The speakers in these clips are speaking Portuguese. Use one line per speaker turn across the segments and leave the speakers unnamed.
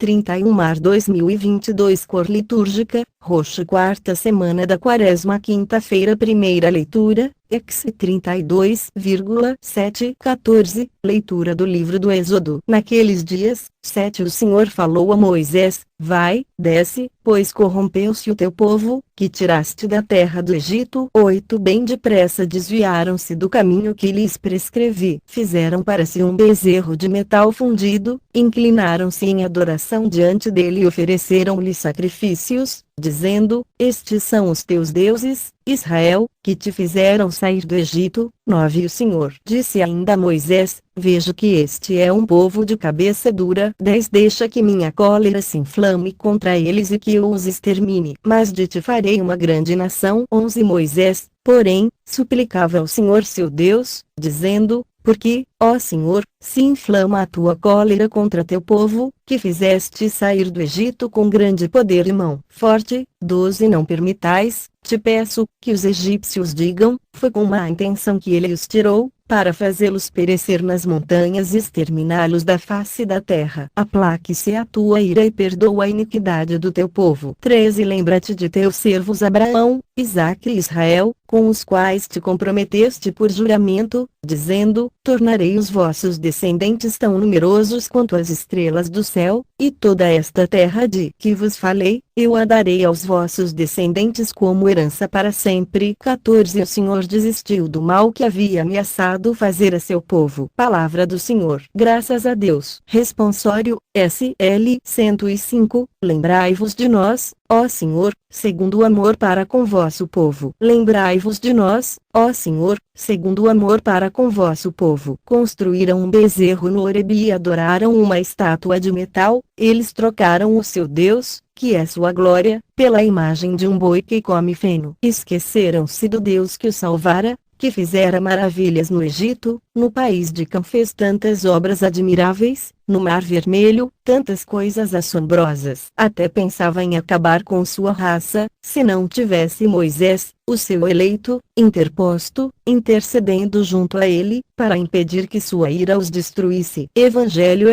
31 Mar 2022. Cor litúrgica, roxo. Quarta semana da Quaresma, quinta-feira. Primeira leitura, Ex 32,7-14. Leitura do livro do Êxodo. Naqueles dias, 7 o Senhor falou a Moisés: Vai, desce, pois corrompeu-se o teu povo, que tiraste da terra do Egito. 8 Bem depressa desviaram-se do caminho que lhes prescrevi. Fizeram para si um bezerro de metal fundido, inclinaram-se em adoração diante dele e ofereceram-lhe sacrifícios, dizendo: Estes são os teus deuses, Israel, que te fizeram sair do Egito. 9 O Senhor disse ainda a Moisés: Vejo que este é um povo de cabeça dura. 10 Deixa que minha cólera se inflame contra eles e que eu os extermine. Mas de ti farei uma grande nação. 11 Moisés, porém, suplicava ao Senhor seu Deus, dizendo: Porque, ó Senhor, se inflama a tua cólera contra teu povo, que fizeste sair do Egito com grande poder e mão forte. 12 Não permitais, te peço, que os egípcios digam: Foi com má intenção que ele os tirou, para fazê-los perecer nas montanhas e exterminá-los da face da terra. Aplaque-se a tua ira e perdoa a iniquidade do teu povo. 13 Lembra-te de teus servos Abraão, Isaque e Israel, com os quais te comprometeste por juramento, dizendo: Tornarei os vossos descendentes tão numerosos quanto as estrelas do céu, e toda esta terra de que vos falei, eu a darei aos vossos descendentes como herança para sempre. 14 O Senhor desistiu do mal que havia ameaçado fazer a seu povo. Palavra do Senhor. Graças a Deus. Responsório, SL 105. Lembrai-vos de nós, ó Senhor, segundo o amor para com vosso povo. Lembrai-vos de nós, ó Senhor, segundo o amor para com vosso povo. Construíram um bezerro no Horebe e adoraram uma estátua de metal. Eles trocaram o seu Deus, que é sua glória, pela imagem de um boi que come feno. Esqueceram-se do Deus que o salvara, que fizera maravilhas no Egito, no país de Cã fez tantas obras admiráveis, no Mar Vermelho, tantas coisas assombrosas. Até pensava em acabar com sua raça, se não tivesse Moisés, o seu eleito, interposto, intercedendo junto a ele, para impedir que sua ira os destruísse. Evangelho,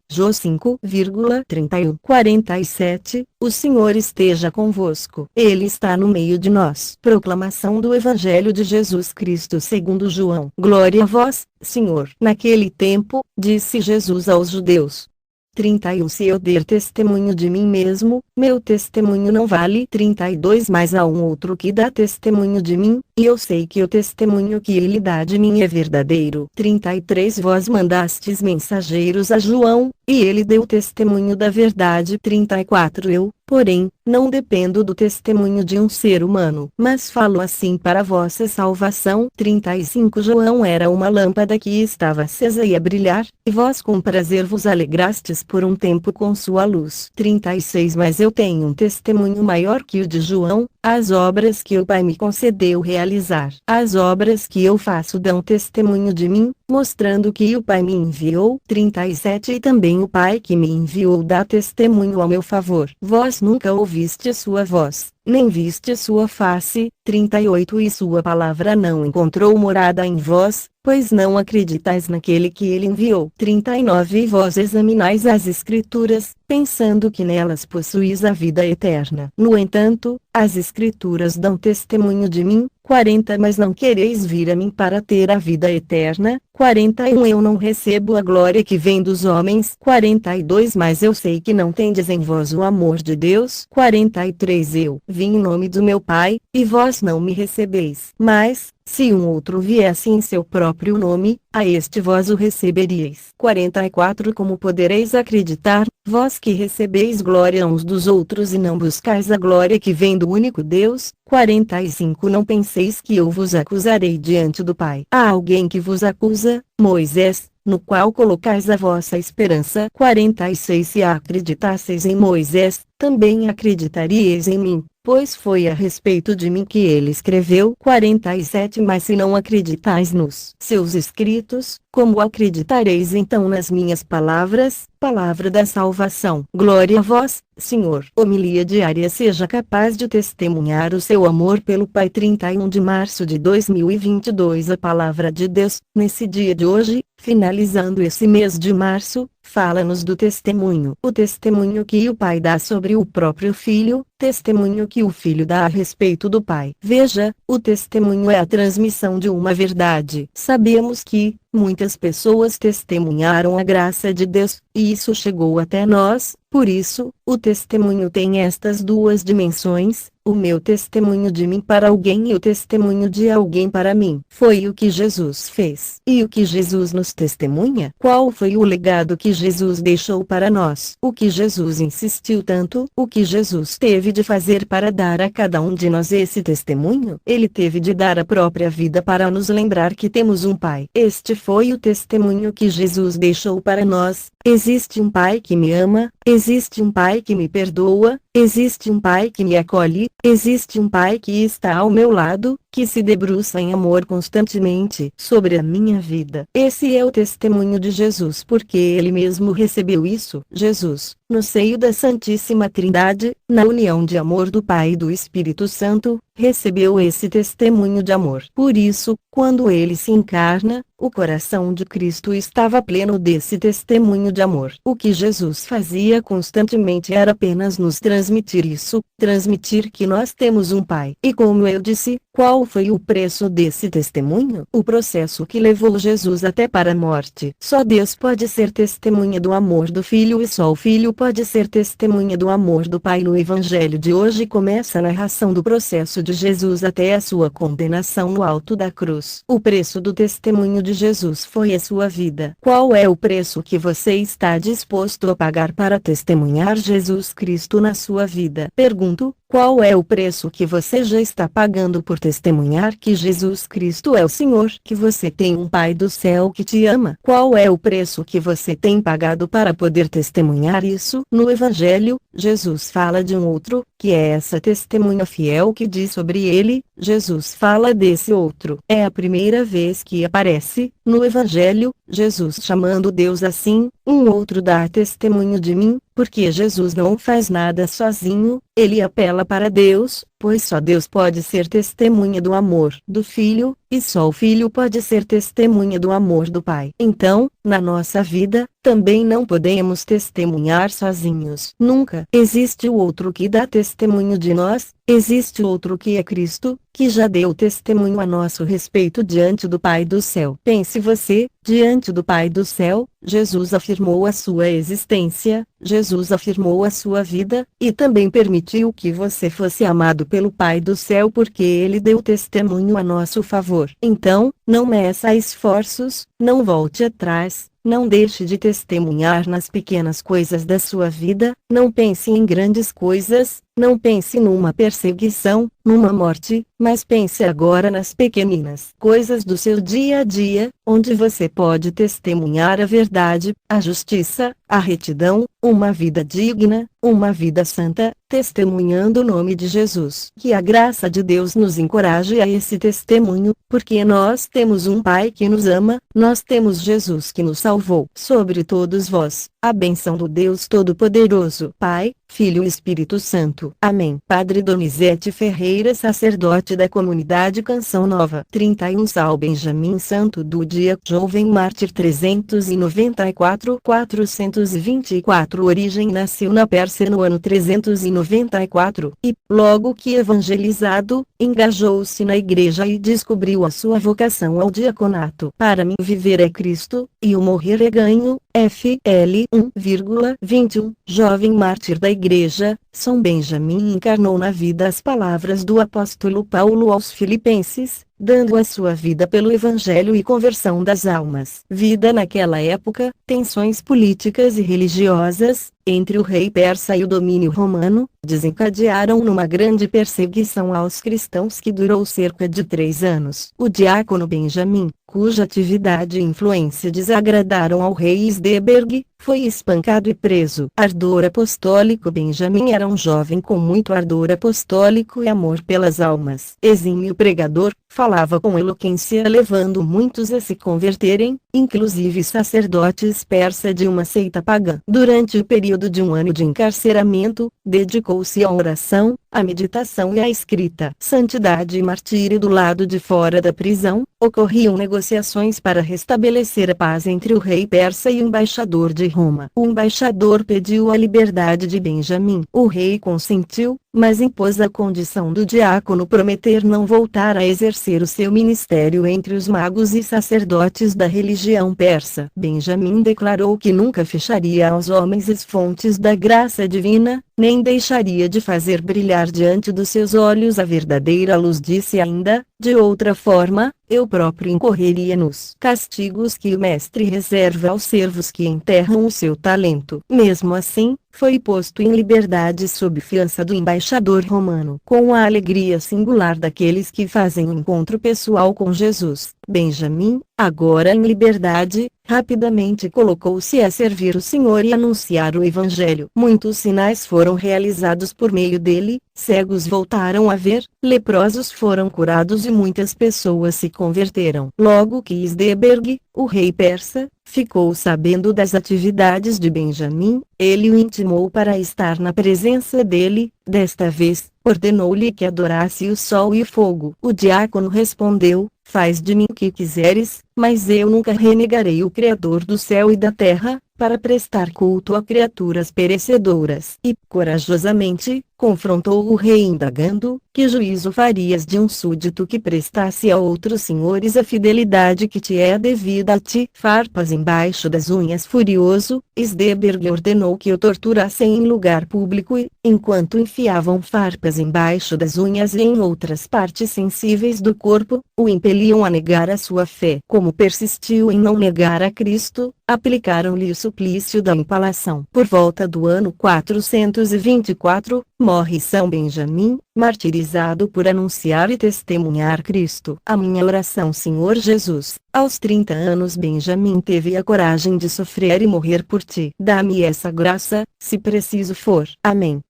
Jô 5,31. 47. O Senhor esteja convosco. Ele está no meio de nós. Proclamação do Evangelho de Jesus Cristo segundo João. Glória a vós, Senhor. Naquele tempo, disse Jesus aos judeus: 31 Se eu der testemunho de mim mesmo, meu testemunho não vale. 32 Mas há um outro que dá testemunho de mim, e eu sei que o testemunho que ele dá de mim é verdadeiro. 33 Vós mandastes mensageiros a João, e ele deu testemunho da verdade. 34 Eu, porém, não dependo do testemunho de um ser humano, mas falo assim para vossa salvação. 35 João era uma lâmpada que estava acesa e a brilhar, e vós com prazer vos alegrastes por um tempo com sua luz. 36 Mas eu tenho um testemunho maior que o de João, as obras que o Pai me concedeu realizar. As obras que eu faço dão testemunho de mim, mostrando que o Pai me enviou. 37 E também o Pai que me enviou dá testemunho ao meu favor. Vós nunca ouviste sua voz, nem viste sua face. 38 E sua palavra não encontrou morada em vós, pois não acreditais naquele que ele enviou. 39 E vós examinais as Escrituras, pensando que nelas possuís a vida eterna. No entanto, as Escrituras dão testemunho de mim. 40 Mas não quereis vir a mim para ter a vida eterna. 41 Eu não recebo a glória que vem dos homens. 42 Mas eu sei que não tendes em vós o amor de Deus. 43 Eu vim em nome do meu Pai, e vós não me recebeis. Mas, se um outro viesse em seu próprio nome, a este vós o receberíeis. 44 Como podereis acreditar, vós que recebeis glória uns dos outros e não buscais a glória que vem do único Deus? 45 Não penseis que eu vos acusarei diante do Pai. Há alguém que vos acusa, Moisés, no qual colocais a vossa esperança. 46 Se acreditasseis em Moisés, também acreditaríeis em mim, pois foi a respeito de mim que ele escreveu. 47 Mas se não acreditais nos seus escritos, como acreditareis então nas minhas palavras? Palavra da salvação. Glória a vós, Senhor. Homilia diária. Seja capaz de testemunhar o seu amor pelo Pai. 31 de março de 2022. A palavra de Deus, nesse dia de hoje, finalizando esse mês de março, fala-nos do testemunho. O testemunho que o Pai dá sobre o próprio Filho, testemunho que o Filho dá a respeito do Pai. Veja, o testemunho é a transmissão de uma verdade. Sabemos que muitas pessoas testemunharam a graça de Deus, e isso chegou até nós. Por isso, o testemunho tem estas duas dimensões: o meu testemunho de mim para alguém e o testemunho de alguém para mim. Foi o que Jesus fez. E o que Jesus nos testemunha? Qual foi o legado que Jesus deixou para nós? O que Jesus insistiu tanto? O que Jesus teve de fazer para dar a cada um de nós esse testemunho? Ele teve de dar a própria vida para nos lembrar que temos um Pai. Este foi o testemunho que Jesus deixou para nós. Existe um Pai que me ama, existe um Pai que me perdoa, existe um Pai que me acolhe, existe um Pai que está ao meu lado, que se debruça em amor constantemente sobre a minha vida. Esse é o testemunho de Jesus, porque ele mesmo recebeu isso. Jesus, no seio da Santíssima Trindade, na união de amor do Pai e do Espírito Santo, recebeu esse testemunho de amor. Por isso, quando ele se encarna, o coração de Cristo estava pleno desse testemunho de amor. O que Jesus fazia constantemente era apenas nos transmitir isso, transmitir que nós temos um Pai. E como eu disse, qual foi o preço desse testemunho? O processo que levou Jesus até para a morte. Só Deus pode ser testemunha do amor do Filho e só o Filho pode ser testemunha do amor do Pai. No Evangelho de hoje começa a narração do processo de Jesus até a sua condenação no alto da cruz. O preço do testemunho de Jesus foi a sua vida. Qual é o preço que você está disposto a pagar para testemunhar Jesus Cristo na sua vida? Pergunto, qual é o preço que você já está pagando por testemunhar que Jesus Cristo é o Senhor? Que você tem um Pai do céu que te ama? Qual é o preço que você tem pagado para poder testemunhar isso? No Evangelho, Jesus fala de um outro, que é essa testemunha fiel que diz sobre ele. Jesus fala desse outro. É a primeira vez que aparece, no Evangelho, Jesus chamando Deus assim: um outro dá testemunho de mim. Porque Jesus não faz nada sozinho, ele apela para Deus, pois só Deus pode ser testemunha do amor do Filho, e só o Filho pode ser testemunha do amor do Pai. Então, na nossa vida, também não podemos testemunhar sozinhos. Nunca existe o outro que dá testemunho de nós, existe outro que é Cristo, que já deu testemunho a nosso respeito diante do Pai do céu. Pense você, diante do Pai do céu, Jesus afirmou a sua existência, Jesus afirmou a sua vida, e também permitiu que você fosse amado pelo Pai do céu porque ele deu testemunho a nosso favor. Então, não meça esforços, não volte atrás. Não deixe de testemunhar nas pequenas coisas da sua vida, não pense em grandes coisas, não pense numa perseguição, numa morte, mas pense agora nas pequeninas coisas do seu dia a dia, onde você pode testemunhar a verdade, a justiça, a retidão, uma vida digna, uma vida santa, testemunhando o nome de Jesus. Que a graça de Deus nos encoraje a esse testemunho, porque nós temos um Pai que nos ama, nós temos Jesus que nos salvou. Sobre todos vós, a bênção do Deus Todo-Poderoso, Pai, Filho e Espírito Santo. Amém. Padre Donizete Ferreira, sacerdote da comunidade Canção Nova. 31 São Benjamim, santo do dia, jovem mártir. 394-424. Origem: nasceu na Pérsia no ano 394, e, logo que evangelizado, engajou-se na igreja e descobriu a sua vocação ao diaconato. Para mim viver é Cristo, e o morrer é ganho. FL 1,21. Jovem mártir da igreja, São Benjamim encarnou na vida as palavras do apóstolo Paulo aos Filipenses, dando a sua vida pelo Evangelho e conversão das almas. Vida naquela época, tensões políticas e religiosas, entre o rei persa e o domínio romano, desencadearam numa grande perseguição aos cristãos que durou cerca de 3 anos. O diácono Benjamim, cuja atividade e influência desagradaram ao rei Esdeberg, foi espancado e preso. Ardor apostólico. Benjamim era um jovem com muito ardor apostólico e amor pelas almas. Exímio pregador, falava com eloquência levando muitos a se converterem, inclusive sacerdotes persas de uma seita pagã. Durante o período de 1 ano de encarceramento, dedicou-se à oração, à meditação e à escrita. Santidade e martírio. Do lado de fora da prisão, ocorriam negociações para restabelecer a paz entre o rei persa e o embaixador de Roma. O embaixador pediu a liberdade de Benjamim. O rei consentiu, mas impôs a condição do diácono prometer não voltar a exercer o seu ministério entre os magos e sacerdotes da religião persa. Benjamim declarou que nunca fecharia aos homens as fontes da graça divina, nem deixaria de fazer brilhar diante dos seus olhos a verdadeira luz. Disse ainda, de outra forma, eu próprio incorreria nos castigos que o mestre reserva aos servos que enterram o seu talento. Mesmo assim, foi posto em liberdade sob fiança do embaixador romano. Com a alegria singular daqueles que fazem um encontro pessoal com Jesus, Benjamim, agora em liberdade, rapidamente colocou-se a servir o Senhor e anunciar o Evangelho. Muitos sinais foram realizados por meio dele, cegos voltaram a ver, leprosos foram curados e muitas pessoas se converteram. Logo que Isdeberg, o rei persa, ficou sabendo das atividades de Benjamim, ele o intimou para estar na presença dele. Desta vez, ordenou-lhe que adorasse o sol e o fogo. O diácono respondeu, faz de mim o que quiseres, mas eu nunca renegarei o Criador do céu e da terra, para prestar culto a criaturas perecedoras. E, corajosamente, confrontou o rei indagando, que juízo farias de um súdito que prestasse a outros senhores a fidelidade que te é devida a ti? Farpas embaixo das unhas. Furioso, Isdeberg ordenou que o torturassem em lugar público e, enquanto enfiavam farpas embaixo das unhas e em outras partes sensíveis do corpo, o impeliam a negar a sua fé. Como persistiu em não negar a Cristo, aplicaram-lhe o suplício da empalação. Por volta do ano 424, morre São Benjamim, martirizado por anunciar e testemunhar Cristo. A minha oração. Senhor Jesus, aos 30 anos Benjamim teve a coragem de sofrer e morrer por ti. Dá-me essa graça, se preciso for. Amém.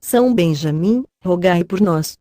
São Benjamim, rogai por nós.